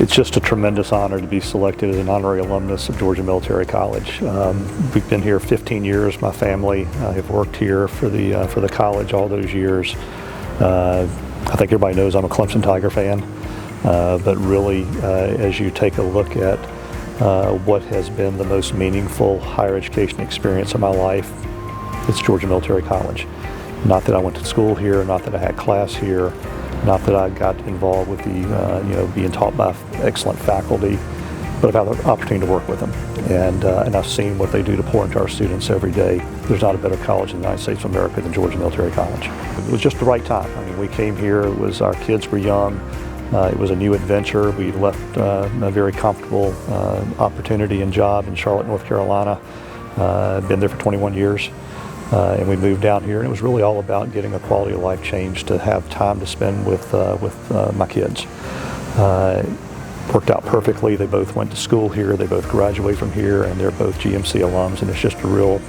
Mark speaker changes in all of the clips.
Speaker 1: It's just a tremendous honor to be selected as an honorary alumnus of Georgia Military College. We've been here 15 years. My family have worked here for the college all those years. I think everybody knows I'm a Clemson Tiger fan, but really, as you take a look at what has been the most meaningful higher education experience of my life, it's Georgia Military College. Not that I went to school here, not that I had class here, not that I got involved with the, being taught by excellent faculty, but I've had the opportunity to work with them. And I've seen what they do to pour into our students every day. There's not a better college in the United States of America than Georgia Military College. It was just the right time. I mean, we came here, our kids were young, it was a new adventure. We left a very comfortable opportunity and job in Charlotte, North Carolina. Been there for 21 years. And we moved down here, and it was really all about getting a quality of life change to have time to spend with my kids. Worked out perfectly. They both went to school here, they both graduated from here, and they're both GMC alums, and it's just a real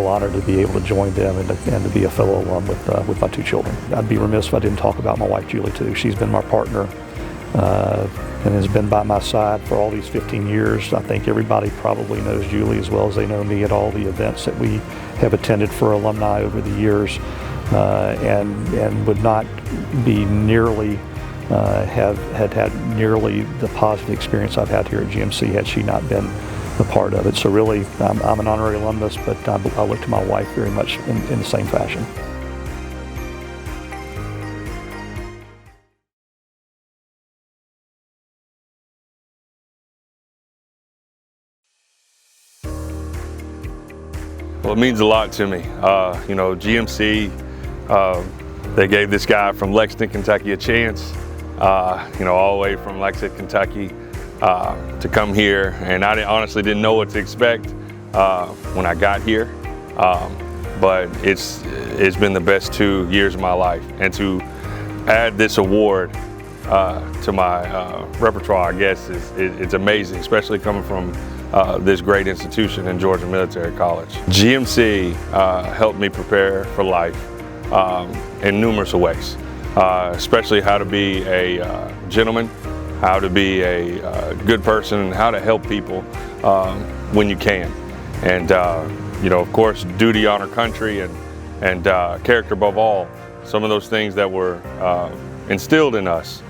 Speaker 1: honor to be able to join them and to be a fellow alum with my two children. I'd be remiss if I didn't talk about my wife, Julie, too. She's been my partner and has been by my side for all these 15 years. I think everybody probably knows Julie as well as they know me at all the events that we have attended for alumni over the years, and would not be nearly had nearly the positive experience I've had here at GMC had she not been a part of it. So really, I'm an honorary alumnus, but I look to my wife very much in the same fashion.
Speaker 2: Well, it means a lot to me. GMC, they gave this guy from Lexington, Kentucky a chance, all the way from Lexington, Kentucky to come here. And I honestly didn't know what to expect when I got here. But it's been the best 2 years of my life. And to add this award to my repertoire, I guess, it's amazing, especially coming from this great institution in Georgia Military College. GMC helped me prepare for life in numerous ways, especially how to be a gentleman, how to be a good person, and how to help people when you can. And of course, duty, honor, country, and character above all. Some of those things that were instilled in us,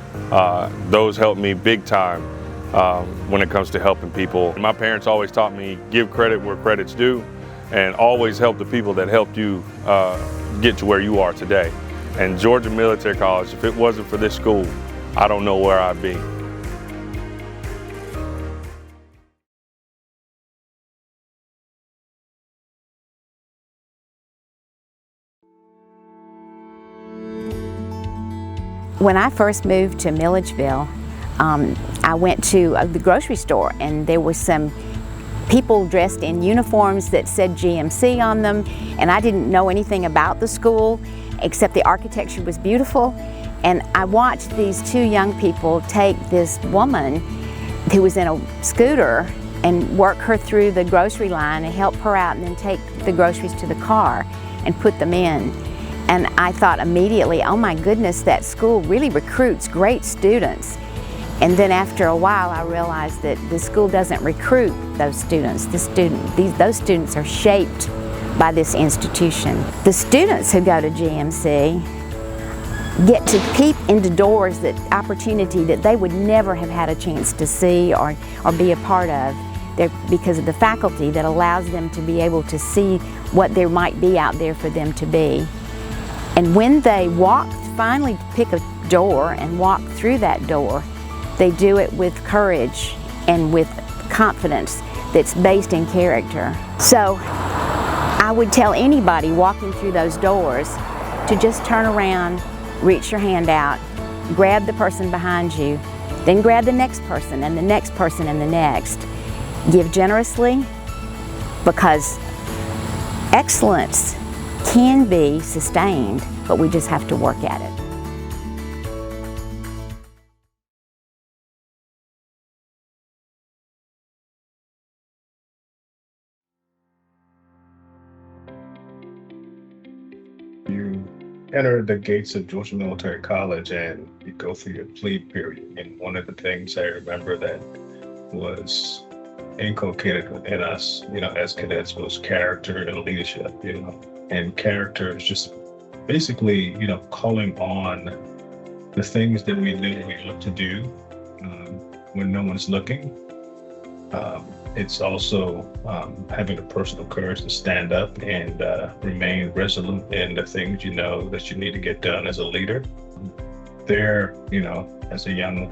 Speaker 2: those helped me big time when it comes to helping people. My parents always taught me, give credit where credit's due, and always help the people that helped you get to where you are today. And Georgia Military College, if it wasn't for this school, I don't know where I'd be.
Speaker 3: When I first moved to Milledgeville, I went to the grocery store, and there were some people dressed in uniforms that said GMC on them, and I didn't know anything about the school except the architecture was beautiful. And I watched these two young people take this woman who was in a scooter and work her through the grocery line and help her out, and then take the groceries to the car and put them in. And I thought immediately, oh my goodness, that school really recruits great students. And then after a while, I realized that the school doesn't recruit those students. Those students are shaped by this institution. The students who go to GMC get to peep into doors, that opportunity that they would never have had a chance to see or be a part of, because of the faculty that allows them to be able to see what there might be out there for them to be. And when they finally pick a door and walk through that door, they do it with courage and with confidence that's based in character. So I would tell anybody walking through those doors to just turn around, reach your hand out, grab the person behind you, then grab the next person and the next person and the next. Give generously, because excellence can be sustained, but we just have to work at it.
Speaker 4: enter the gates of Georgia Military College and you go through your plea period. And one of the things I remember that was inculcated within us, as cadets was character and leadership. And character is just basically, calling on the things that we knew we looked to do when no one's looking. It's also having the personal courage to stand up and remain resolute in the things you know that you need to get done as a leader. There, as a young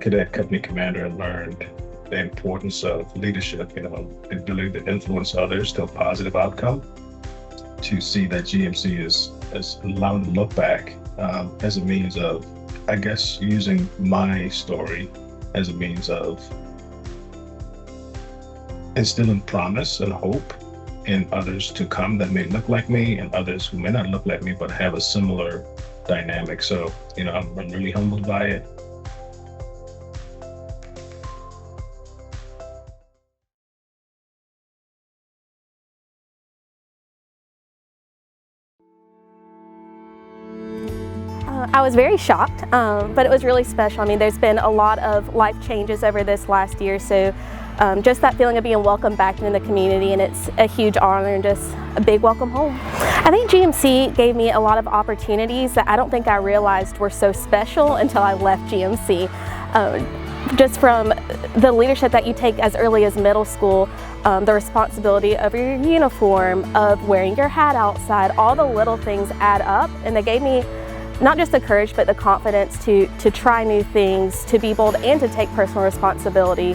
Speaker 4: cadet company commander, I learned the importance of leadership, the ability to influence others to a positive outcome, to see that GMC is allowing to look back as a means of, I guess, using my story as a means of instilling promise and hope in others to come that may look like me and others who may not look like me but have a similar dynamic. So, I'm really humbled by it.
Speaker 5: I was very shocked, but it was really special. I mean, there's been a lot of life changes over this last year, so just that feeling of being welcomed back into the community, and it's a huge honor and just a big welcome home. I think GMC gave me a lot of opportunities that I don't think I realized were so special until I left GMC. Just from the leadership that you take as early as middle school, the responsibility of your uniform, of wearing your hat outside, all the little things add up, and they gave me not just the courage but the confidence to try new things, to be bold, and to take personal responsibility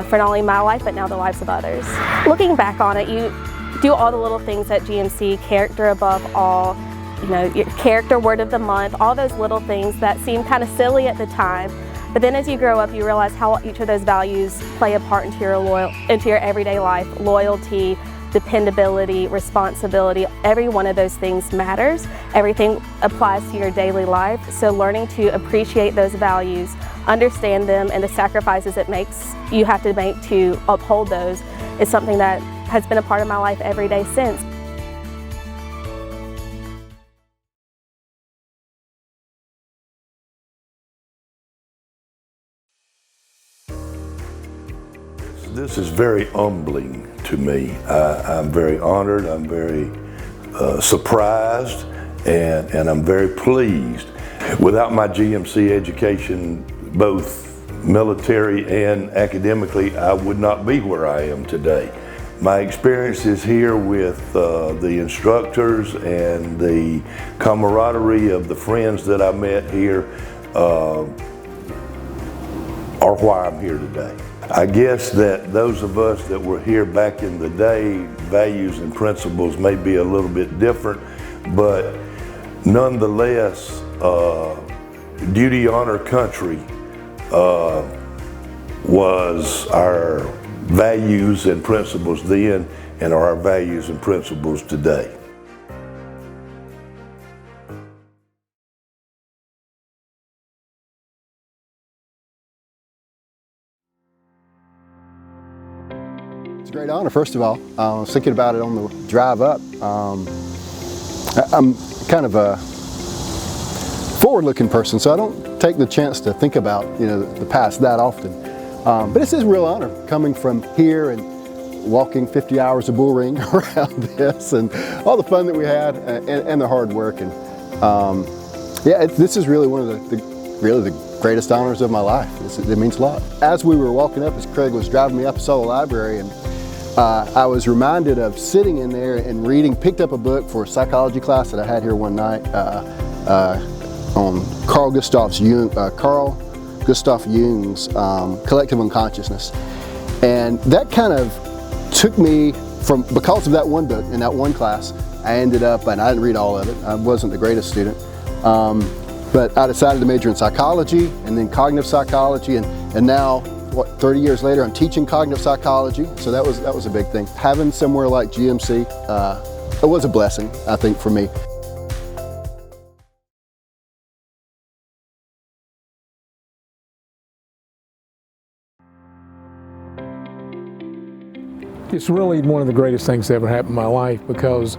Speaker 5: for not only my life but now the lives of others. Looking back on it, you do all the little things at GMC, character above all, your character word of the month, all those little things that seem kind of silly at the time. But then as you grow up, you realize how each of those values play a part into your everyday life. Loyalty, dependability, responsibility, every one of those things matters. Everything applies to your daily life. So learning to appreciate those values, understand them, and the sacrifices you have to make to uphold those is something that has been a part of my life every day since.
Speaker 6: This is very humbling to me. I'm very honored, I'm very surprised, and I'm very pleased. Without my GMC education, both military and academically, I would not be where I am today. My experiences here with the instructors and the camaraderie of the friends that I met here are why I'm here today. I guess that those of us that were here back in the day, values and principles may be a little bit different, but nonetheless, duty, honor, country was our values and principles then and are our values and principles today.
Speaker 7: It's a great honor, first of all. I was thinking about it on the drive up. I'm kind of a forward-looking person, so I don't take the chance to think about the past that often. But this is a real honor coming from here and walking 50 hours of bull ring around this, and all the fun that we had, and the hard work. And yeah, this is really one of the greatest honors of my life. It means a lot. As we were walking up, as Craig was driving me up, I saw the library, and I was reminded of sitting in there and reading, picked up a book for a psychology class that I had here one night on Carl Gustav Jung's Collective Unconsciousness. And that kind of took me because of that one book and that one class, I ended up, and I didn't read all of it, I wasn't the greatest student, but I decided to major in psychology and then cognitive psychology, and now, 30 years later, I'm teaching cognitive psychology, so that was a big thing. Having somewhere like GMC, it was a blessing, I think, for me.
Speaker 8: It's really one of the greatest things that ever happened in my life, because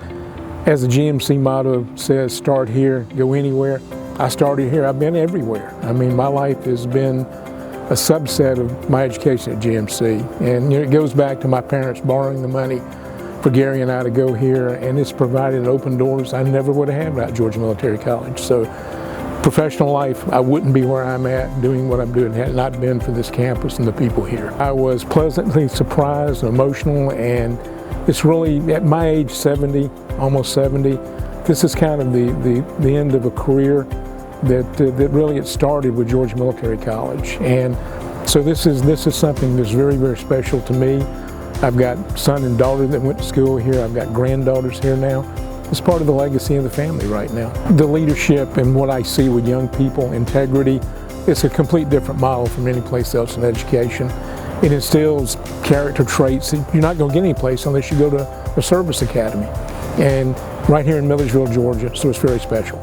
Speaker 8: As the GMC motto says, start here, go anywhere. I started here, I've been everywhere. I mean, my life has been a subset of my education at GMC. And it goes back to my parents borrowing the money for Gary and I to go here, and it's provided open doors I never would have had without Georgia Military College. So professional life, I wouldn't be where I'm at doing what I'm doing had it not been for this campus and the people here. I was pleasantly surprised and emotional, and it's really, at my age, 70, almost 70, this is kind of the end of a career that really it started with Georgia Military College. And so this is something that's very, very special to me. I've got son and daughter that went to school here. I've got granddaughters here now. It's part of the legacy of the family right now. The leadership and what I see with young people, integrity, it's a complete different model from any place else in education. It instills character traits that you're not going to get any place unless you go to a service academy. And right here in Milledgeville, Georgia, so it's very special.